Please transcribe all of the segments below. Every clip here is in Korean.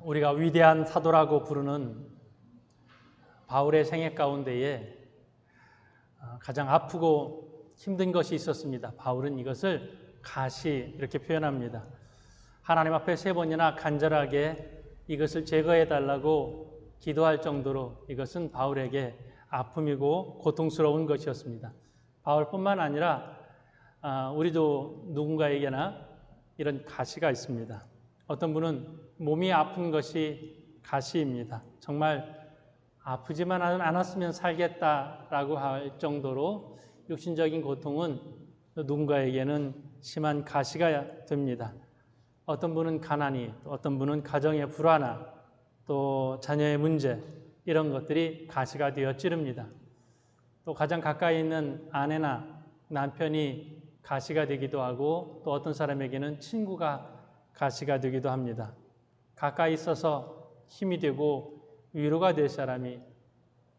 우리가 위대한 사도라고 부르는 바울의 생애 가운데에 가장 아프고 힘든 것이 있었습니다. 바울은 이것을 가시 이렇게 표현합니다. 하나님 앞에 3번이나 간절하게 이것을 제거해 달라고 기도할 정도로 이것은 바울에게 아픔이고 고통스러운 것이었습니다. 바울뿐만 아니라 우리도 누군가에게나 이런 가시가 있습니다. 어떤 분은 몸이 아픈 것이 가시입니다. 정말 아프지만 않았으면 살겠다라고 할 정도로 육신적인 고통은 누군가에게는 심한 가시가 됩니다. 어떤 분은 가난이, 어떤 분은 가정의 불안함, 또 자녀의 문제 이런 것들이 가시가 되어 찌릅니다. 또 가장 가까이 있는 아내나 남편이 가시가 되기도 하고 또 어떤 사람에게는 친구가 가시가 되기도 합니다. 가까이 있어서 힘이 되고 위로가 될 사람이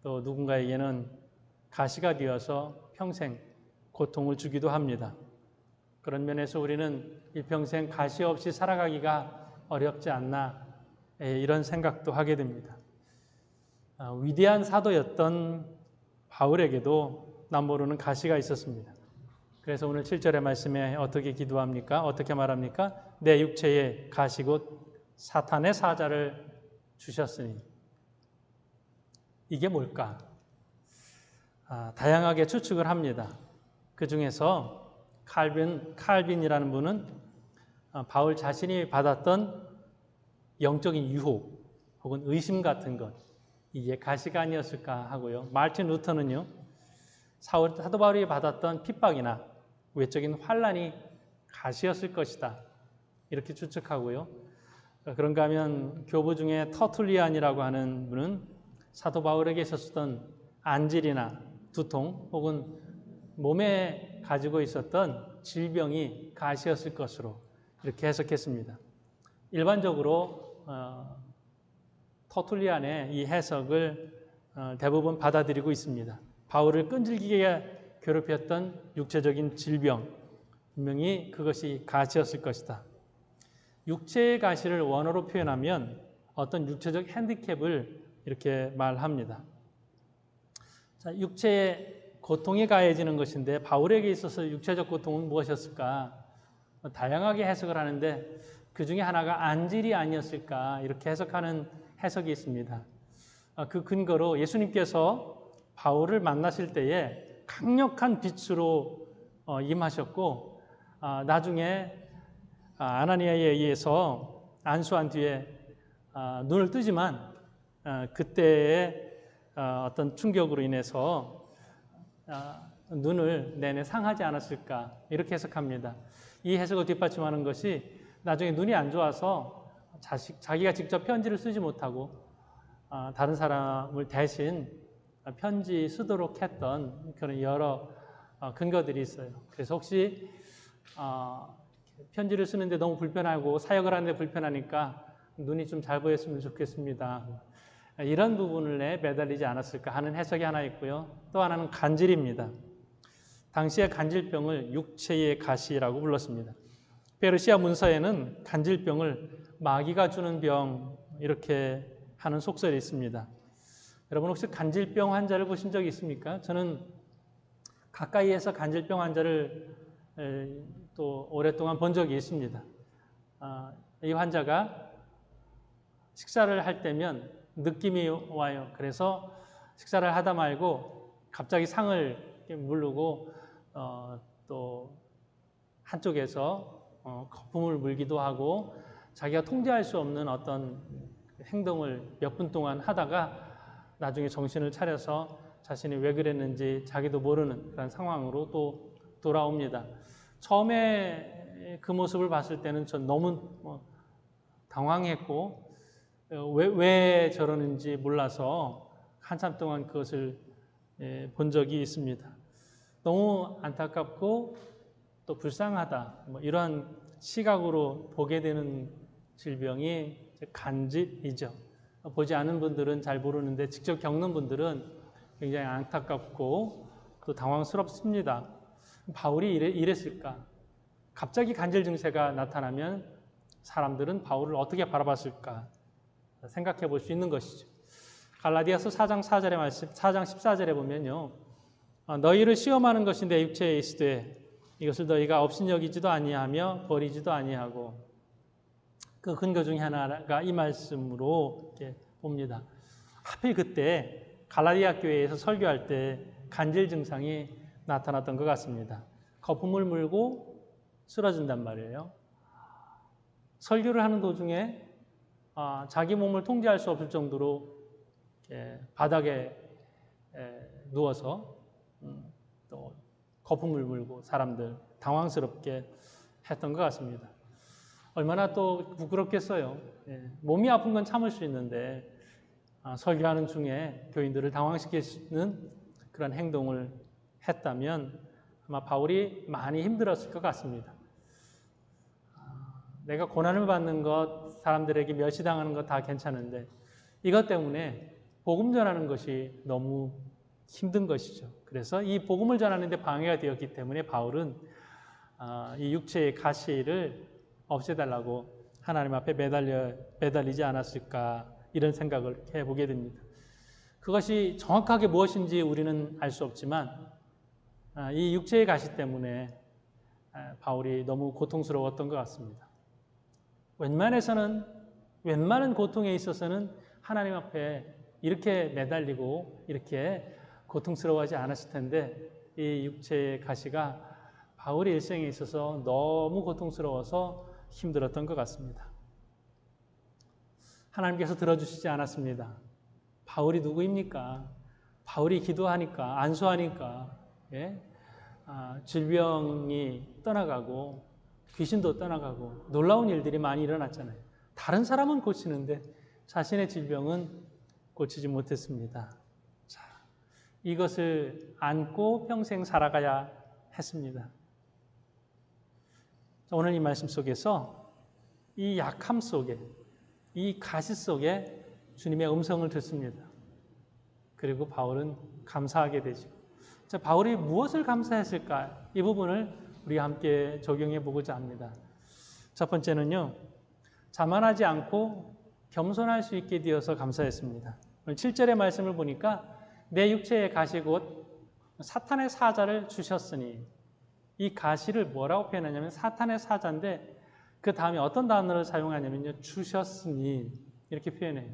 또 누군가에게는 가시가 되어서 평생 고통을 주기도 합니다. 그런 면에서 우리는 일평생 가시 없이 살아가기가 어렵지 않나 이런 생각도 하게 됩니다. 위대한 사도였던 바울에게도 남모르는 가시가 있었습니다. 그래서 오늘 7절의 말씀에 어떻게 기도합니까? 어떻게 말합니까? 내 육체에 가시 곧 사탄의 사자를 주셨으니. 이게 뭘까? 다양하게 추측을 합니다. 그 중에서 칼빈이라는 분은 바울 자신이 받았던 영적인 유혹 혹은 의심 같은 것, 이게 가시가 아니었을까 하고요. 마르틴 루터는요, 사도 바울이 받았던 핍박이나 외적인 환난이 가시였을 것이다 이렇게 추측하고요. 그런가 하면 교부 중에 터툴리안이라고 하는 분은 사도 바울에게 있었던 안질이나 두통 혹은 몸에 가지고 있었던 질병이 가시였을 것으로 이렇게 해석했습니다. 일반적으로 터툴리안의 이 해석을 대부분 받아들이고 있습니다. 바울을 끈질기게 괴롭혔던 육체적인 질병, 분명히 그것이 가시였을 것이다. 육체의 가시를 원어로 표현하면 어떤 육체적 핸디캡을 이렇게 말합니다. 자, 육체의 고통이 가해지는 것인데 바울에게 있어서 육체적 고통은 무엇이었을까? 다양하게 해석을 하는데 그 중에 하나가 안질이 아니었을까 이렇게 해석하는 해석이 있습니다. 그 근거로 예수님께서 바울을 만나실 때에 강력한 빛으로 임하셨고 나중에 아나니아에 의해서 안수한 뒤에 눈을 뜨지만 그때의 어떤 충격으로 인해서 눈을 내내 상하지 않았을까 이렇게 해석합니다. 이 해석을 뒷받침하는 것이 나중에 눈이 안 좋아서 자기가 직접 편지를 쓰지 못하고 다른 사람을 대신 편지 쓰도록 했던 그런 여러 근거들이 있어요. 그래서 혹시 편지를 쓰는데 너무 불편하고 사역을 하는데 불편하니까 눈이 좀 잘 보였으면 좋겠습니다. 이런 부분에 매달리지 않았을까 하는 해석이 하나 있고요. 또 하나는 간질입니다. 당시의 간질병을 육체의 가시라고 불렀습니다. 페르시아 문서에는 간질병을 마귀가 주는 병 이렇게 하는 속설이 있습니다. 여러분 혹시 간질병 환자를 보신 적이 있습니까? 저는 가까이에서 간질병 환자를 또 오랫동안 본 적이 있습니다. 이 환자가 식사를 할 때면 느낌이 와요. 그래서 식사를 하다 말고 갑자기 상을 물르고 또 한쪽에서 거품을 물기도 하고 자기가 통제할 수 없는 어떤 행동을 몇 분 동안 하다가 나중에 정신을 차려서 자신이 왜 그랬는지 자기도 모르는 그런 상황으로 또 돌아옵니다. 처음에 그 모습을 봤을 때는 전 너무 당황했고 왜 저러는지 몰라서 한참 동안 그것을 본 적이 있습니다. 너무 안타깝고 또 불쌍하다 이런 시각으로 보게 되는 질병이 간질이죠. 보지 않은 분들은 잘 모르는데 직접 겪는 분들은 굉장히 안타깝고 또 당황스럽습니다. 바울이 이랬을까? 갑자기 간질 증세가 나타나면 사람들은 바울을 어떻게 바라봤을까? 생각해 볼 수 있는 것이죠. 갈라디아서 4장 4절의 말씀, 4장 14절에 보면요. 너희를 시험하는 것이 내 육체에 있으되 이것을 너희가 업신여기지도 아니하며 버리지도 아니하고, 그 근거 중에 하나가 이 말씀으로 이렇게 봅니다. 하필 그때 갈라디아 교회에서 설교할 때 간질 증상이 나타났던 것 같습니다. 거품을 물고 쓰러진단 말이에요. 설교를 하는 도중에 자기 몸을 통제할 수 없을 정도로 바닥에 누워서 또 거품을 물고 사람들 당황스럽게 했던 것 같습니다. 얼마나 또 부끄럽겠어요. 몸이 아픈 건 참을 수 있는데 설교하는 중에 교인들을 당황시키는 그런 행동을 했다면 아마 바울이 많이 힘들었을 것 같습니다. 내가 고난을 받는 것, 사람들에게 멸시당하는 것 다 괜찮은데 이것 때문에 복음 전하는 것이 너무 힘든 것이죠. 그래서 이 복음을 전하는 데 방해가 되었기 때문에 바울은 이 육체의 가시를 없애달라고 하나님 앞에 매달리지 않았을까, 이런 생각을 해보게 됩니다. 그것이 정확하게 무엇인지 우리는 알 수 없지만 이 육체의 가시 때문에 바울이 너무 고통스러웠던 것 같습니다. 웬만한 고통에 있어서는 하나님 앞에 이렇게 매달리고 이렇게 고통스러워하지 않았을 텐데 이 육체의 가시가 바울의 일생에 있어서 너무 고통스러워서 힘들었던 것 같습니다. 하나님께서 들어주시지 않았습니다. 바울이 누구입니까? 바울이 기도하니까, 안수하니까 질병이 떠나가고 귀신도 떠나가고 놀라운 일들이 많이 일어났잖아요. 다른 사람은 고치는데 자신의 질병은 고치지 못했습니다. 자, 이것을 안고 평생 살아가야 했습니다. 오늘 이 말씀 속에서 이 약함 속에, 이 가시 속에 주님의 음성을 듣습니다. 그리고 바울은 감사하게 되죠. 자, 바울이 무엇을 감사했을까? 이 부분을 우리가 함께 적용해 보고자 합니다. 첫 번째는요, 자만하지 않고 겸손할 수 있게 되어서 감사했습니다. 오늘 7절의 말씀을 보니까 내 육체의 가시 곧 사탄의 사자를 주셨으니, 이 가시를 뭐라고 표현하냐면 사탄의 사자인데 그 다음에 어떤 단어를 사용하냐면요, 주셨으니 이렇게 표현해요.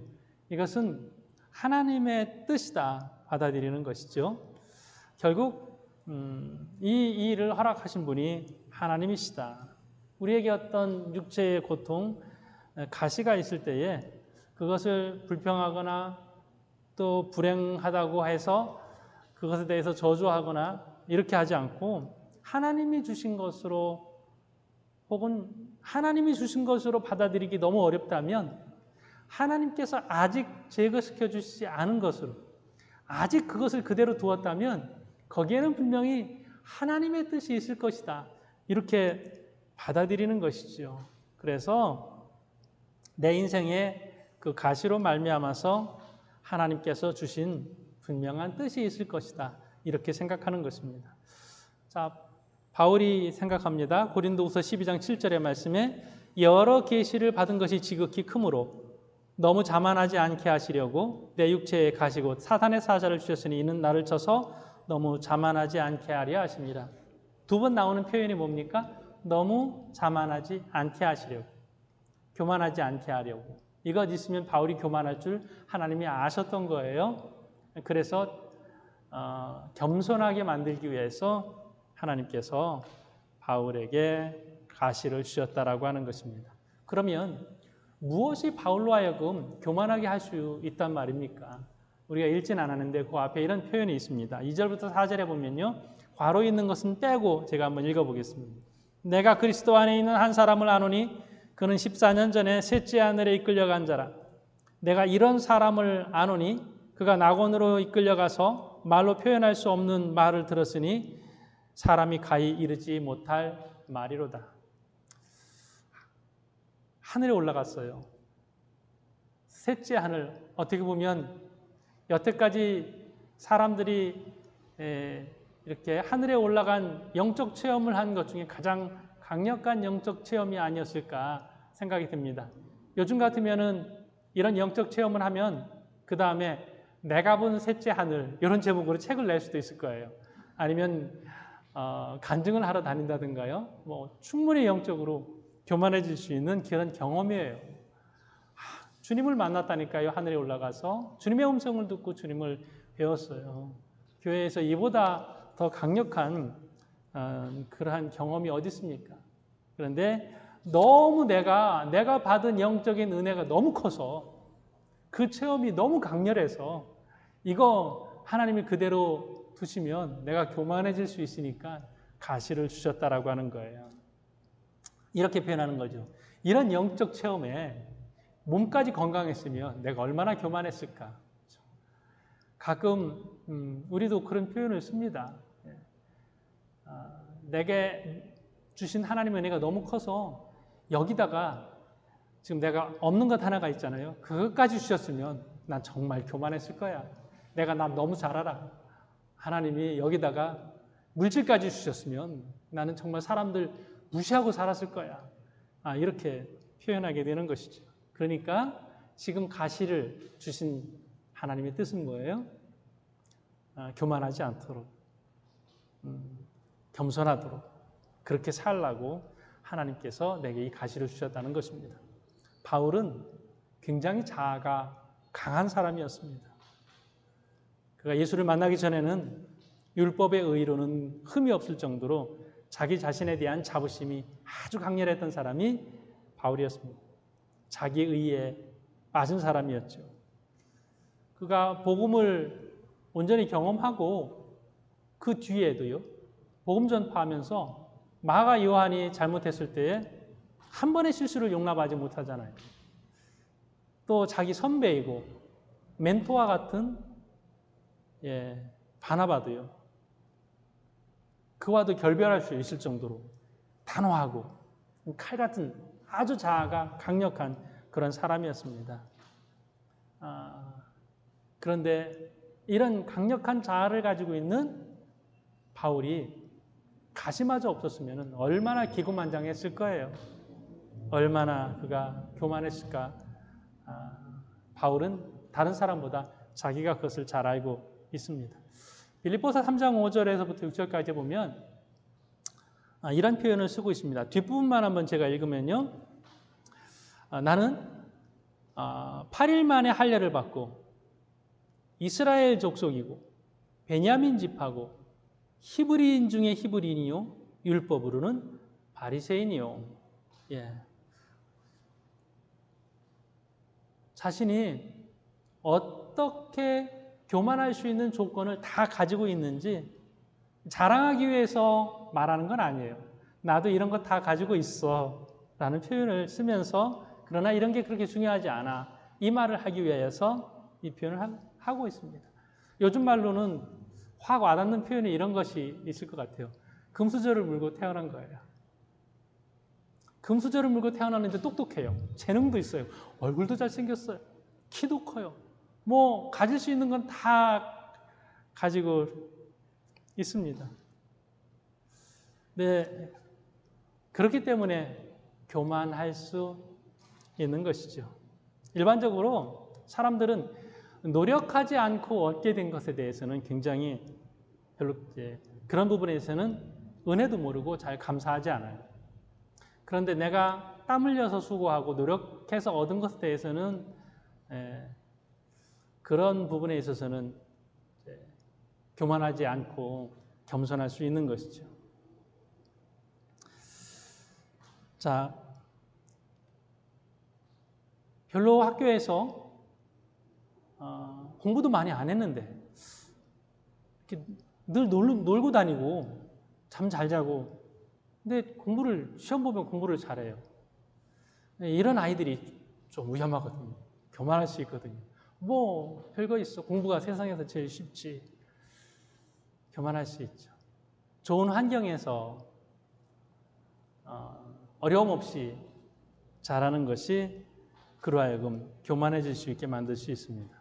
이것은 하나님의 뜻이다 받아들이는 것이죠. 결국 이 일을 허락하신 분이 하나님이시다. 우리에게 어떤 육체의 고통, 가시가 있을 때에 그것을 불평하거나 또 불행하다고 해서 그것에 대해서 저주하거나 이렇게 하지 않고 하나님이 주신 것으로, 혹은 하나님이 주신 것으로 받아들이기 너무 어렵다면 하나님께서 아직 제거시켜 주시지 않은 것으로, 아직 그것을 그대로 두었다면 거기에는 분명히 하나님의 뜻이 있을 것이다, 이렇게 받아들이는 것이죠. 그래서 내 인생에 그 가시로 말미암아서 하나님께서 주신 분명한 뜻이 있을 것이다, 이렇게 생각하는 것입니다. 자, 바울이 생각합니다. 고린도후서 12장 7절의 말씀에 여러 계시를 받은 것이 지극히 크므로 너무 자만하지 않게 하시려고 내 육체에 가시 곧 사탄의 사자를 주셨으니 이는 나를 쳐서 너무 자만하지 않게 하려 하십니다. 두 번 나오는 표현이 뭡니까? 너무 자만하지 않게 하시려고, 교만하지 않게 하려고. 이것 있으면 바울이 교만할 줄 하나님이 아셨던 거예요. 그래서 겸손하게 만들기 위해서 하나님께서 바울에게 가시를 주셨다라고 하는 것입니다. 그러면 무엇이 바울로 하여금 교만하게 할 수 있단 말입니까? 우리가 읽진 않았는데 그 앞에 이런 표현이 있습니다. 2절부터 4절에 보면요, 괄호 있는 것은 빼고 제가 한번 읽어보겠습니다. 내가 그리스도 안에 있는 한 사람을 아노니 그는 14년 전에 셋째 하늘에 이끌려간 자라. 내가 이런 사람을 아노니 그가 낙원으로 이끌려가서 말로 표현할 수 없는 말을 들었으니 사람이 가히 이르지 못할 말이로다. 하늘에 올라갔어요. 셋째 하늘, 어떻게 보면 여태까지 사람들이 이렇게 하늘에 올라간 영적 체험을 한 것 중에 가장 강력한 영적 체험이 아니었을까 생각이 듭니다. 요즘 같으면은 이런 영적 체험을 하면 그 다음에 내가 본 셋째 하늘 이런 제목으로 책을 낼 수도 있을 거예요. 아니면 간증을 하러 다닌다든가요. 뭐 충분히 영적으로 교만해질 수 있는 그런 경험이에요. 주님을 만났다니까요. 하늘에 올라가서 주님의 음성을 듣고 주님을 배웠어요. 교회에서 이보다 더 강력한 그러한 경험이 어디 있습니까? 그런데 너무 내가 받은 영적인 은혜가 너무 커서 그 체험이 너무 강렬해서 이거 하나님이 그대로 두시면 내가 교만해질 수 있으니까 가시를 주셨다라고 하는 거예요. 이렇게 표현하는 거죠. 이런 영적 체험에 몸까지 건강했으면 내가 얼마나 교만했을까. 가끔 우리도 그런 표현을 씁니다. 내게 주신 하나님의 은혜가 너무 커서 여기다가 지금 내가 없는 것 하나가 있잖아요. 그것까지 주셨으면 난 정말 교만했을 거야. 내가 나 너무 잘 알아. 하나님이 여기다가 물질까지 주셨으면 나는 정말 사람들 무시하고 살았을 거야. 이렇게 표현하게 되는 것이죠. 그러니까 지금 가시를 주신 하나님의 뜻은 뭐예요? 교만하지 않도록, 겸손하도록 그렇게 살라고 하나님께서 내게 이 가시를 주셨다는 것입니다. 바울은 굉장히 자아가 강한 사람이었습니다. 그가 예수를 만나기 전에는 율법의 의로는 흠이 없을 정도로 자기 자신에 대한 자부심이 아주 강렬했던 사람이 바울이었습니다. 자기 의에 빠진 사람이었죠. 그가 복음을 온전히 경험하고 그 뒤에도요, 복음 전파하면서 마가 요한이 잘못했을 때에 한 번의 실수를 용납하지 못하잖아요. 또 자기 선배이고 멘토와 같은 바나바도요. 그와도 결별할 수 있을 정도로 단호하고 칼 같은 아주 자아가 강력한 그런 사람이었습니다. 그런데 이런 강력한 자아를 가지고 있는 바울이 가시마저 없었으면 얼마나 기고만장했을 거예요. 얼마나 그가 교만했을까. 바울은 다른 사람보다 자기가 그것을 잘 알고 있습니다. 빌립보서 3장 5절에서부터 6절까지 보면 이런 표현을 쓰고 있습니다. 뒷부분만 한번 제가 읽으면요. 나는 8일 만에 할례를 받고 이스라엘 족속이고 베냐민 집하고 히브리인 중에 히브리인이요 율법으로는 바리새인이요. 자신이 어떻게 교만할 수 있는 조건을 다 가지고 있는지 자랑하기 위해서 말하는 건 아니에요. 나도 이런 거 다 가지고 있어 라는 표현을 쓰면서 그러나 이런 게 그렇게 중요하지 않아 이 말을 하기 위해서 이 표현을 하고 있습니다. 요즘 말로는 확 와닿는 표현이 이런 것이 있을 것 같아요. 금수저를 물고 태어난 거예요. 금수저를 물고 태어났는데 똑똑해요. 재능도 있어요. 얼굴도 잘생겼어요. 키도 커요. 뭐 가질 수 있는 건 다 가지고 있습니다. 네, 그렇기 때문에 교만할 수 있는 것이죠. 일반적으로 사람들은 노력하지 않고 얻게 된 것에 대해서는 굉장히 별로 그런 부분에 대해서는 은혜도 모르고 잘 감사하지 않아요. 그런데 내가 땀 흘려서 수고하고 노력해서 얻은 것에 대해서는 그런 부분에 있어서는 교만하지 않고 겸손할 수 있는 것이죠. 자, 별로 학교에서 공부도 많이 안 했는데 늘 놀고 다니고 잠 잘 자고 근데 시험 보면 공부를 잘해요. 이런 아이들이 좀 위험하거든요. 교만할 수 있거든요. 뭐 별거 있어. 공부가 세상에서 제일 쉽지. 교만할 수 있죠. 좋은 환경에서 어려움 없이 잘하는 것이 그로 하여금 교만해질 수 있게 만들 수 있습니다.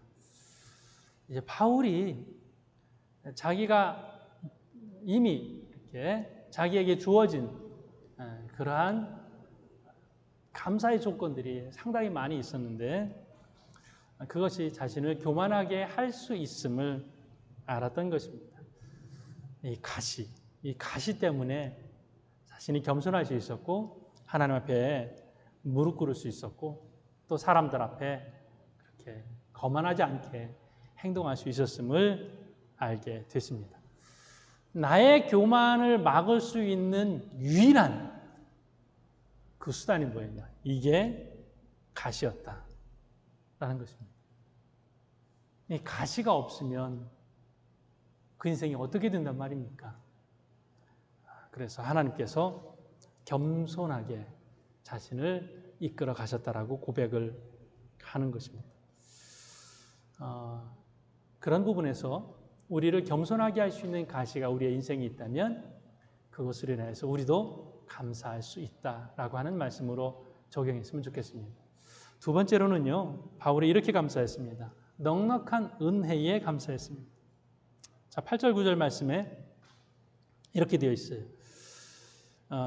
이제 바울이 자기가 이미 이렇게 자기에게 주어진 그러한 감사의 조건들이 상당히 많이 있었는데 그것이 자신을 교만하게 할 수 있음을 알았던 것입니다. 이 가시 때문에 자신이 겸손할 수 있었고 하나님 앞에 무릎 꿇을 수 있었고 또 사람들 앞에 그렇게 거만하지 않게 행동할 수 있었음을 알게 됐습니다. 나의 교만을 막을 수 있는 유일한 그 수단이 뭐였냐? 이게 가시였다라는 것입니다. 이 가시가 없으면 그 인생이 어떻게 된단 말입니까? 그래서 하나님께서 겸손하게 자신을 이끌어 가셨다라고 고백을 하는 것입니다. 그런 부분에서 우리를 겸손하게 할 수 있는 가시가 우리의 인생에 있다면 그것을 인해서 우리도 감사할 수 있다라고 하는 말씀으로 적용했으면 좋겠습니다. 두 번째로는요, 바울이 이렇게 감사했습니다. 넉넉한 은혜에 감사했습니다. 자, 8절 9절 말씀에 이렇게 되어 있어요.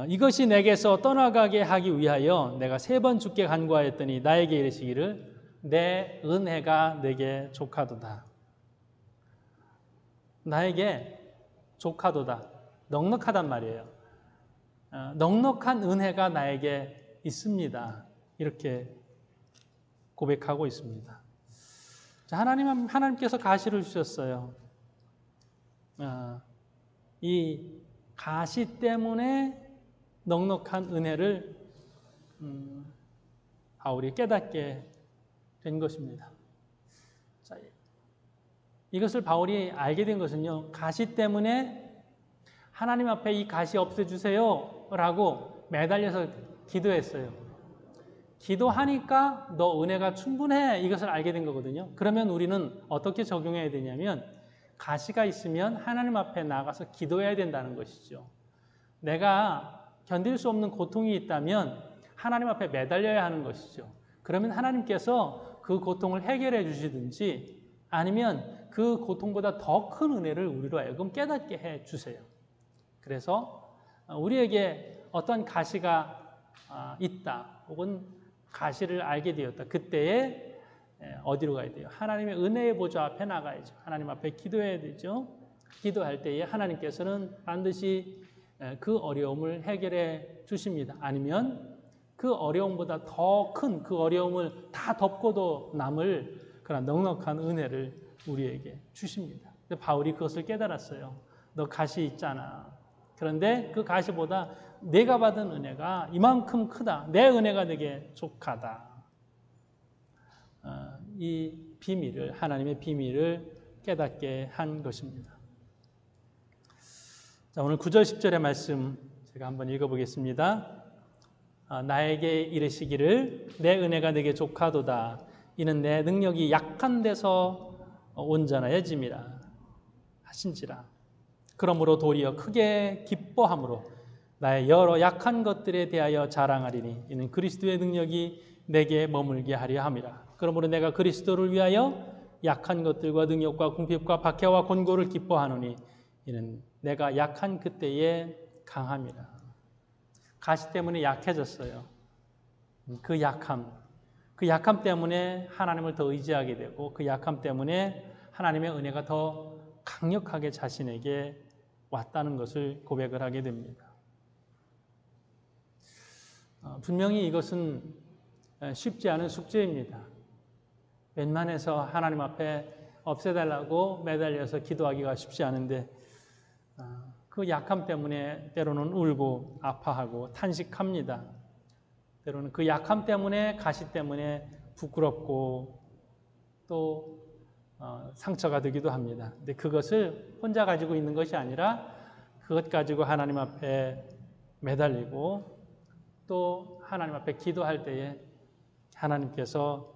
이것이 내게서 떠나가게 하기 위하여 내가 3번 주께 간구하였더니 나에게 이르시기를 내 은혜가 내게 족하도다. 나에게 족하도다. 넉넉하단 말이에요. 넉넉한 은혜가 나에게 있습니다. 이렇게 고백하고 있습니다. 자, 하나님께서 가시를 주셨어요. 이 가시 때문에 넉넉한 은혜를 바울이 깨닫게 된 것입니다. 자, 이것을 바울이 알게 된 것은요, 가시 때문에 하나님 앞에 이 가시 없애주세요 라고 매달려서 기도했어요. 기도하니까 너 은혜가 충분해, 이것을 알게 된 거거든요. 그러면 우리는 어떻게 적용해야 되냐면 가시가 있으면 하나님 앞에 나가서 기도해야 된다는 것이죠. 내가 견딜 수 없는 고통이 있다면 하나님 앞에 매달려야 하는 것이죠. 그러면 하나님께서 그 고통을 해결해 주시든지 아니면 그 고통보다 더 큰 은혜를 우리로 하여금 깨닫게 해 주세요. 그래서 우리에게 어떤 가시가 있다 혹은 가시를 알게 되었다. 그때에 어디로 가야 돼요? 하나님의 은혜의 보좌 앞에 나가야죠. 하나님 앞에 기도해야 되죠. 기도할 때에 하나님께서는 반드시 그 어려움을 해결해 주십니다. 아니면 그 어려움보다 더 큰 그 어려움을 다 덮고도 남을 그런 넉넉한 은혜를 우리에게 주십니다. 바울이 그것을 깨달았어요. 너 가시 있잖아. 그런데 그 가시보다 내가 받은 은혜가 이만큼 크다. 내 은혜가 내게 족하다. 이 비밀을, 하나님의 비밀을 깨닫게 한 것입니다. 자, 오늘 9절 10절의 말씀 제가 한번 읽어보겠습니다. 나에게 이르시기를 내 은혜가 내게 족하도다. 이는 내 능력이 약한 데서 온전하여짐이라 하신지라. 그러므로 도리어 크게 기뻐함으로 나의 여러 약한 것들에 대하여 자랑하리니 이는 그리스도의 능력이 내게 머물게 하려 함이라. 그러므로 내가 그리스도를 위하여 약한 것들과 능력과 궁핍과 박해와 곤고를 기뻐하노니 이는 내가 약한 그때에 강함이라. 가시 때문에 약해졌어요. 그 약함 때문에 하나님을 더 의지하게 되고 그 약함 때문에 하나님의 은혜가 더 강력하게 자신에게 왔다는 것을 고백을 하게 됩니다. 분명히 이것은 쉽지 않은 숙제입니다. 웬만해서 하나님 앞에 없애달라고 매달려서 기도하기가 쉽지 않은데 그 약함 때문에 때로는 울고 아파하고 탄식합니다. 때로는 그 약함 때문에 가시 때문에 부끄럽고 또 상처가 되기도 합니다. 근데 그것을 혼자 가지고 있는 것이 아니라 그것 가지고 하나님 앞에 매달리고 또 하나님 앞에 기도할 때에 하나님께서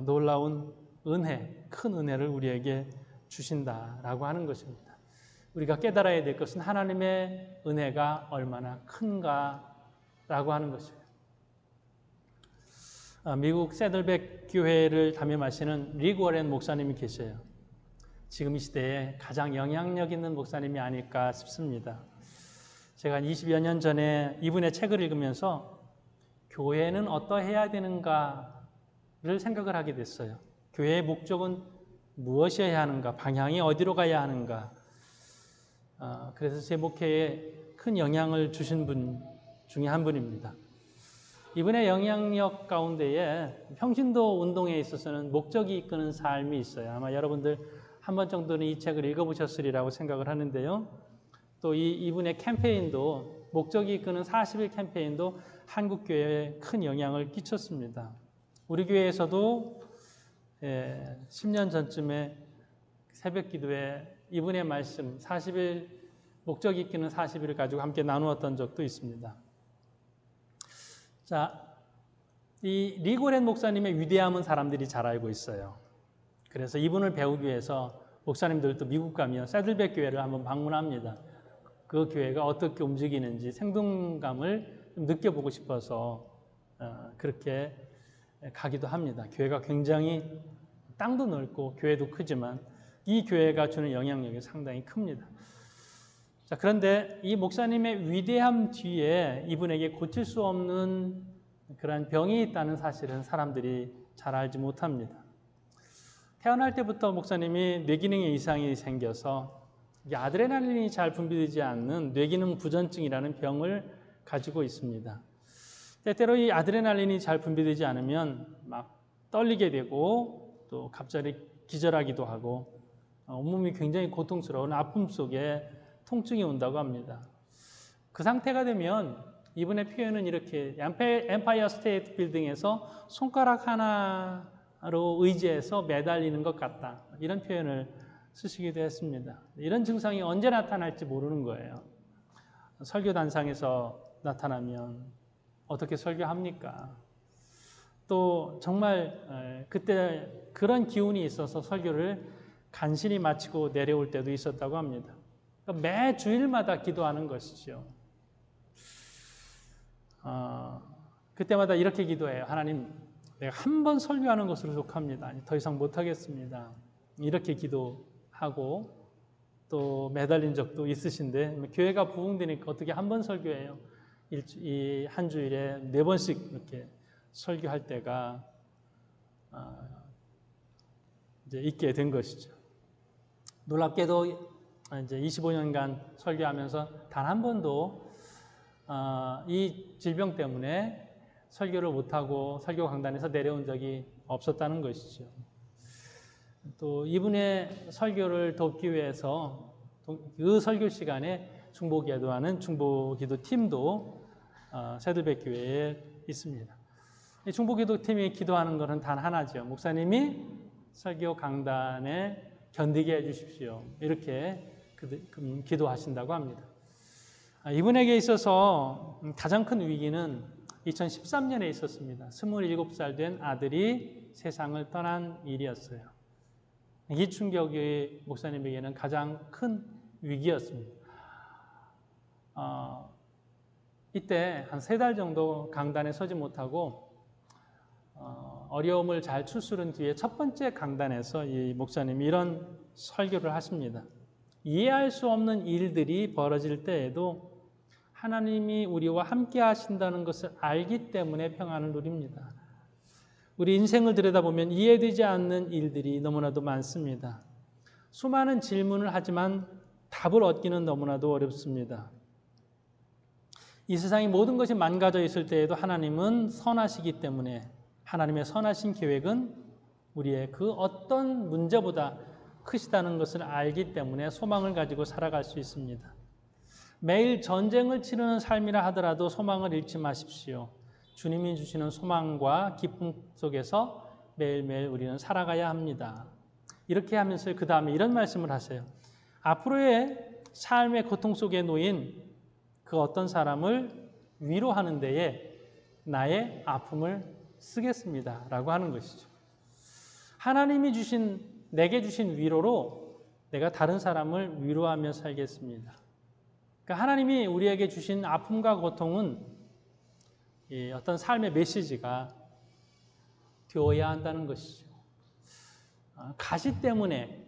놀라운 은혜, 큰 은혜를 우리에게 주신다라고 하는 것입니다. 우리가 깨달아야 될 것은 하나님의 은혜가 얼마나 큰가라고 하는 것입니다. 미국 세들백 교회를 담임하시는 릭 워렌 목사님이 계셔요. 지금 이 시대에 가장 영향력 있는 목사님이 아닐까 싶습니다. 제가 20여 년 전에 이분의 책을 읽으면서 교회는 어떠해야 되는가를 생각을 하게 됐어요. 교회의 목적은 무엇이어야 하는가, 방향이 어디로 가야 하는가. 그래서 제 목회에 큰 영향을 주신 분 중에 한 분입니다. 이분의 영향력 가운데에 평신도 운동에 있어서는 목적이 이끄는 삶이 있어요. 아마 여러분들 한 번 정도는 이 책을 읽어보셨으리라고 생각을 하는데요. 또 이분의 캠페인도, 목적이 이끄는 40일 캠페인도 한국교회에 큰 영향을 끼쳤습니다. 우리 교회에서도 10년 전쯤에 새벽 기도에 이분의 말씀 40일, 목적이 이끄는 40일을 가지고 함께 나누었던 적도 있습니다. 자, 이 리고렌 목사님의 위대함은 사람들이 잘 알고 있어요. 그래서 이분을 배우기 위해서 목사님들도 미국 가면 새들백 교회를 한번 방문합니다. 그 교회가 어떻게 움직이는지 생동감을 좀 느껴보고 싶어서 그렇게 가기도 합니다. 교회가 굉장히 땅도 넓고 교회도 크지만 이 교회가 주는 영향력이 상당히 큽니다. 자, 그런데 이 목사님의 위대함 뒤에 이분에게 고칠 수 없는 그런 병이 있다는 사실은 사람들이 잘 알지 못합니다. 태어날 때부터 목사님이 뇌기능에 이상이 생겨서 아드레날린이 잘 분비되지 않는 뇌기능 부전증이라는 병을 가지고 있습니다. 때때로 이 아드레날린이 잘 분비되지 않으면 막 떨리게 되고 또 갑자기 기절하기도 하고 온몸이 굉장히 고통스러운 아픔 속에 통증이 온다고 합니다. 그 상태가 되면 이분의 표현은 이렇게 엠파이어 스테이트 빌딩에서 손가락 하나로 의지해서 매달리는 것 같다. 이런 표현을 쓰시기도 했습니다. 이런 증상이 언제 나타날지 모르는 거예요. 설교단상에서 나타나면 어떻게 설교합니까? 또 정말 그때 그런 기운이 있어서 설교를 간신히 마치고 내려올 때도 있었다고 합니다. 그러니까 매 주일마다 기도하는 것이죠. 그때마다 이렇게 기도해요. 하나님, 내가 한 번 설교하는 것으로 속합니다. 더 이상 못하겠습니다. 이렇게 기도하고 또 매달린 적도 있으신데 교회가 부흥되니까 어떻게 한 번 설교해요? 이 한 주일에 4번씩 이렇게 설교할 때가 이제 있게 된 것이죠. 놀랍게도 이제 25년간 설교하면서 단 한 번도 이 질병 때문에 설교를 못하고 설교 강단에서 내려온 적이 없었다는 것이죠. 또 이분의 설교를 돕기 위해서 그 설교 시간에 중보기도하는 중보기도 팀도 새들백 교회에 있습니다. 이 중보기도 팀이 기도하는 것은 단 하나죠. 목사님이 설교 강단에 견디게 해주십시오. 이렇게 기도하신다고 합니다. 이분에게 있어서 가장 큰 위기는 2013년에 있었습니다. 27살 된 아들이 세상을 떠난 일이었어요. 이 충격이 목사님에게는 가장 큰 위기였습니다. 이때 한 3달 정도 강단에 서지 못하고 어려움을 잘 추스른 뒤에 첫 번째 강단에서 이 목사님이 이런 설교를 하십니다. 이해할 수 없는 일들이 벌어질 때에도 하나님이 우리와 함께 하신다는 것을 알기 때문에 평안을 누립니다. 우리 인생을 들여다보면 이해되지 않는 일들이 너무나도 많습니다. 수많은 질문을 하지만 답을 얻기는 너무나도 어렵습니다. 이 세상의 모든 것이 망가져 있을 때에도 하나님은 선하시기 때문에 하나님의 선하신 계획은 우리의 그 어떤 문제보다 크시다는 것을 알기 때문에 소망을 가지고 살아갈 수 있습니다. 매일 전쟁을 치르는 삶이라 하더라도 소망을 잃지 마십시오. 주님이 주시는 소망과 기쁨 속에서 매일매일 우리는 살아가야 합니다. 이렇게 하면서 그 다음에 이런 말씀을 하세요. 앞으로의 삶의 고통 속에 놓인 그 어떤 사람을 위로하는 데에 나의 아픔을 쓰겠습니다. 라고 하는 것이죠. 하나님이 내게 주신 위로로 내가 다른 사람을 위로하며 살겠습니다. 그러니까 하나님이 우리에게 주신 아픔과 고통은 어떤 삶의 메시지가 되어야 한다는 것이죠. 가시 때문에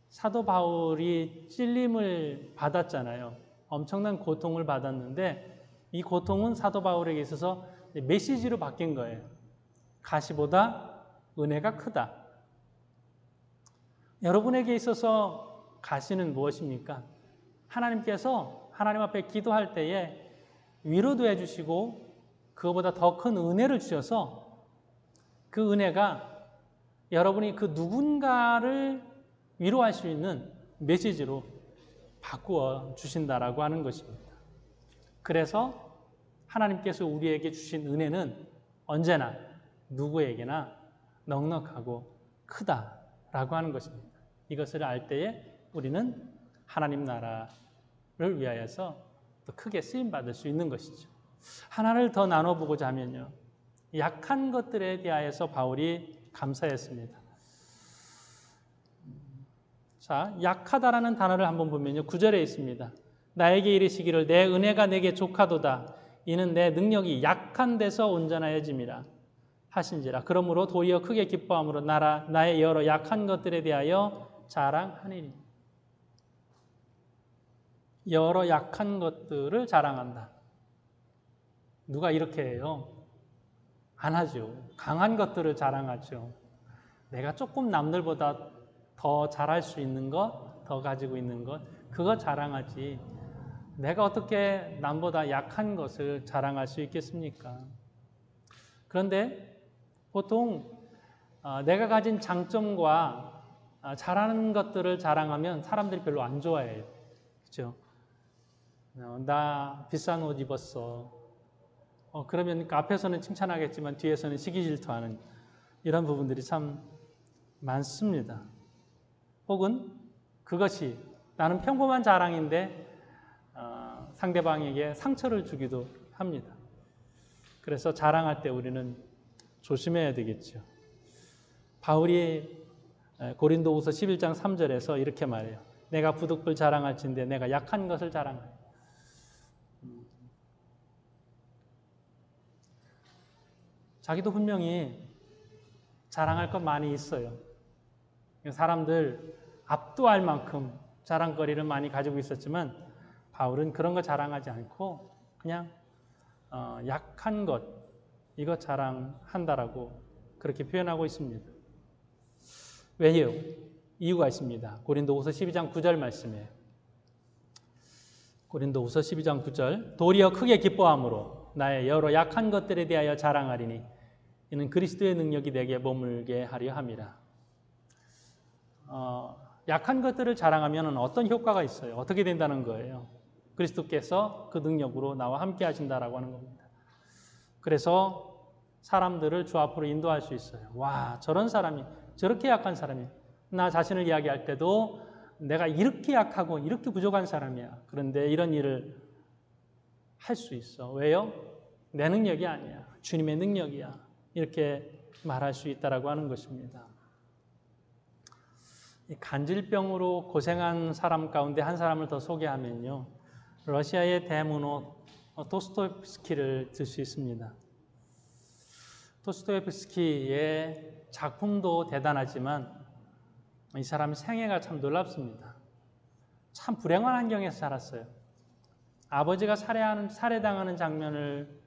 사도 바울이 찔림을 받았잖아요. 엄청난 고통을 받았는데 이 고통은 사도 바울에게 있어서 메시지로 바뀐 거예요. 가시보다 은혜가 크다. 여러분에게 있어서 가시는 무엇입니까? 하나님께서 하나님 앞에 기도할 때에 위로도 해주시고 그거보다 더 큰 은혜를 주셔서 그 은혜가 여러분이 그 누군가를 위로할 수 있는 메시지로 바꾸어 주신다라고 하는 것입니다. 그래서 하나님께서 우리에게 주신 은혜는 언제나 누구에게나 넉넉하고 크다라고 하는 것입니다. 이것을 알 때에 우리는 하나님 나라를 위하여서 더 크게 쓰임받을 수 있는 것이죠. 하나를 더 나눠보고자 하면요. 약한 것들에 대하여서 바울이 감사했습니다. 자, 약하다라는 단어를 한번 보면요. 9절에 있습니다. 나에게 이르시기를 내 은혜가 내게 족하도다. 이는 내 능력이 약한 데서 온전하여짐이라 하신지라. 그러므로 도리어 크게 기뻐함으로 나의 여러 약한 것들에 대하여 자랑하니니. 여러 약한 것들을 자랑한다. 누가 이렇게 해요? 안 하죠. 강한 것들을 자랑하죠. 내가 조금 남들보다 더 잘할 수 있는 것, 더 가지고 있는 것, 그거 자랑하지. 내가 어떻게 남보다 약한 것을 자랑할 수 있겠습니까? 그런데 보통 내가 가진 장점과 잘하는 것들을 자랑하면 사람들이 별로 안 좋아해요. 그렇죠? 나 비싼 옷 입었어. 그러면 앞에서는 칭찬하겠지만 뒤에서는 시기 질투하는 이런 부분들이 참 많습니다. 혹은 그것이 나는 평범한 자랑인데 상대방에게 상처를 주기도 합니다. 그래서 자랑할 때 우리는 조심해야 되겠죠. 바울이 고린도후서 11장 3절에서 이렇게 말해요. 내가 부득불 자랑할진대 내가 약한 것을 자랑하여. 자기도 분명히 자랑할 것 많이 있어요. 사람들 압도할 만큼 자랑거리를 많이 가지고 있었지만 바울은 그런 거 자랑하지 않고 그냥 약한 것 이거 자랑한다라고 그렇게 표현하고 있습니다. 왜요? 이유가 있습니다. 고린도후서 12장 9절 말씀에 고린도후서 12장 9절 도리어 크게 기뻐함으로 나의 여러 약한 것들에 대하여 자랑하리니 이는 그리스도의 능력이 내게 머물게 하려 함이라. 약한 것들을 자랑하면 어떤 효과가 있어요? 어떻게 된다는 거예요? 그리스도께서 그 능력으로 나와 함께 하신다라고 하는 겁니다. 그래서 사람들을 주 앞으로 인도할 수 있어요. 와, 저런 사람이 저렇게 약한 사람이 나 자신을 이야기할 때도 내가 이렇게 약하고 이렇게 부족한 사람이야. 그런데 이런 일을 할 수 있어. 왜요? 내 능력이 아니야. 주님의 능력이야. 이렇게 말할 수 있다라고 하는 것입니다. 이 간질병으로 고생한 사람 가운데 한 사람을 더 소개하면요. 러시아의 대문호 도스토옙스키를 들 수 있습니다. 도스토옙스키의 작품도 대단하지만 이 사람 생애가 참 놀랍습니다. 참 불행한 환경에서 살았어요. 아버지가 살해당하는 장면을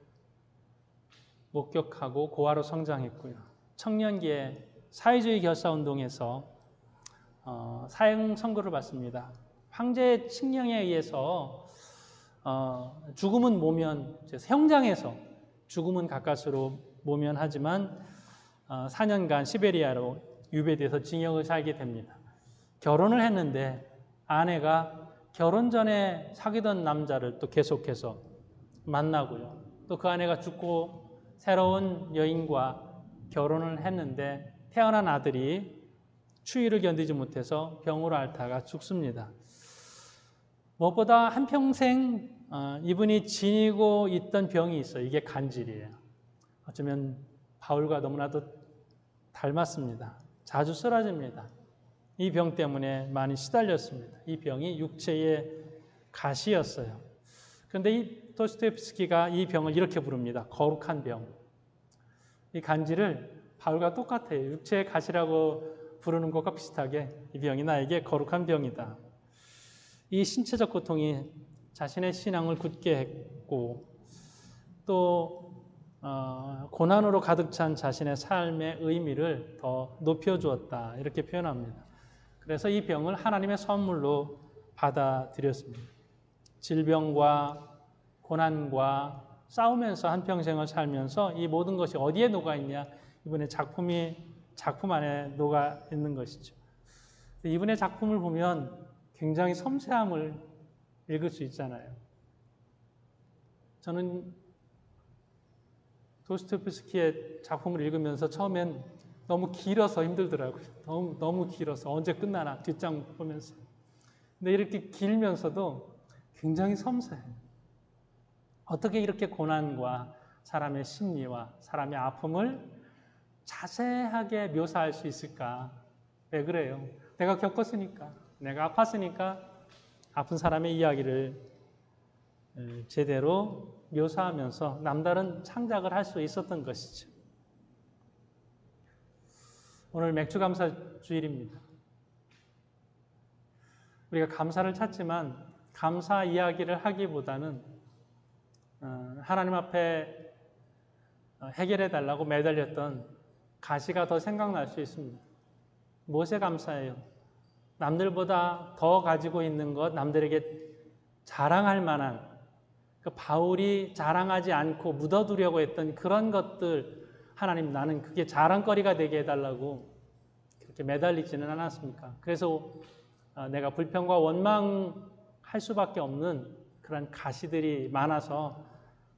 목격하고 고아로 성장했고요. 청년기에 사회주의 결사운동에서 사형 선고를 받습니다. 황제의 칙령에 의해서 죽음은 모면, 형장에서 죽음은 가까스로 모면하지만 4년간 시베리아로 유배돼서 징역을 살게 됩니다. 결혼을 했는데 아내가 결혼 전에 사귀던 남자를 또 계속해서 만나고요. 또 그 아내가 죽고 새로운 여인과 결혼을 했는데 태어난 아들이 추위를 견디지 못해서 병으로 앓다가 죽습니다. 무엇보다 한평생 이분이 지니고 있던 병이 있어요. 이게 간질이에요. 어쩌면 바울과 너무나도 닮았습니다. 자주 쓰러집니다. 이 병 때문에 많이 시달렸습니다. 이 병이 육체의 가시였어요. 그런데 이 도스토옙스키가 이 병을 이렇게 부릅니다. 거룩한 병. 이 간질을 바울과 똑같아요. 육체의 가시라고 부르는 것과 비슷하게 이 병이 나에게 거룩한 병이다. 이 신체적 고통이 자신의 신앙을 굳게 했고 또 고난으로 가득 찬 자신의 삶의 의미를 더 높여주었다. 이렇게 표현합니다. 그래서 이 병을 하나님의 선물로 받아들였습니다. 질병과 고난과 싸우면서 한평생을 살면서 이 모든 것이 어디에 녹아있냐? 이분의 작품 안에 녹아있는 것이죠. 이분의 작품을 보면 굉장히 섬세함을 읽을 수 있잖아요. 저는 도스토옙스키의 작품을 읽으면서 처음엔 너무 길어서 힘들더라고요. 너무 길어서 언제 끝나나 뒷장 보면서. 근데 이렇게 길면서도 굉장히 섬세해요. 어떻게 이렇게 고난과 사람의 심리와 사람의 아픔을 자세하게 묘사할 수 있을까? 왜 그래요? 내가 겪었으니까, 내가 아팠으니까 아픈 사람의 이야기를 제대로 묘사하면서 남다른 창작을 할 수 있었던 것이죠. 오늘 맥주감사 주일입니다. 우리가 감사를 찾지만 감사 이야기를 하기보다는 하나님 앞에 해결해 달라고 매달렸던 가시가 더 생각날 수 있습니다. 무엇에 감사해요? 남들보다 더 가지고 있는 것, 남들에게 자랑할 만한, 그 바울이 자랑하지 않고 묻어두려고 했던 그런 것들, 하나님 나는 그게 자랑거리가 되게 해달라고 그렇게 매달리지는 않았습니까? 그래서 내가 불평과 원망할 수밖에 없는 그런 가시들이 많아서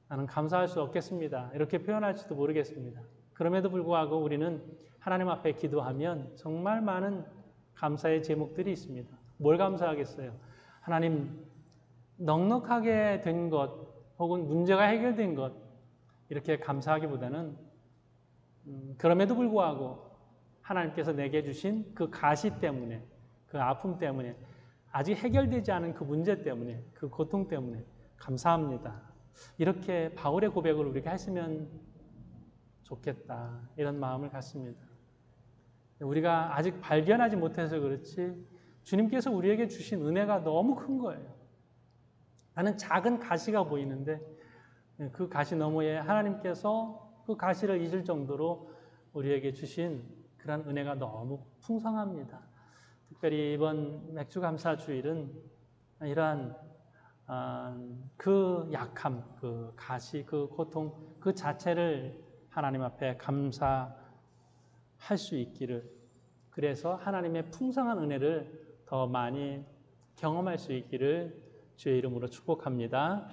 나는 감사할 수 없겠습니다. 이렇게 표현할지도 모르겠습니다. 그럼에도 불구하고 우리는 하나님 앞에 기도하면 정말 많은 감사의 제목들이 있습니다. 뭘 감사하겠어요? 하나님, 넉넉하게 된 것 혹은 문제가 해결된 것 이렇게 감사하기보다는 그럼에도 불구하고 하나님께서 내게 주신 그 가시 때문에, 그 아픔 때문에, 아직 해결되지 않은 그 문제 때문에, 그 고통 때문에 감사합니다. 이렇게 바울의 고백을 우리가 했으면 좋겠다, 이런 마음을 갖습니다. 우리가 아직 발견하지 못해서 그렇지 주님께서 우리에게 주신 은혜가 너무 큰 거예요. 나는 작은 가시가 보이는데 그 가시 너머에 하나님께서 그 가시를 잊을 정도로 우리에게 주신 그런 은혜가 너무 풍성합니다. 특별히 이번 맥주감사 주일은 이러한 그 약함, 그 가시, 그 고통 그 자체를 하나님 앞에 감사할 수 있기를, 그래서 하나님의 풍성한 은혜를 더 많이 경험할 수 있기를 주의 이름으로 축복합니다.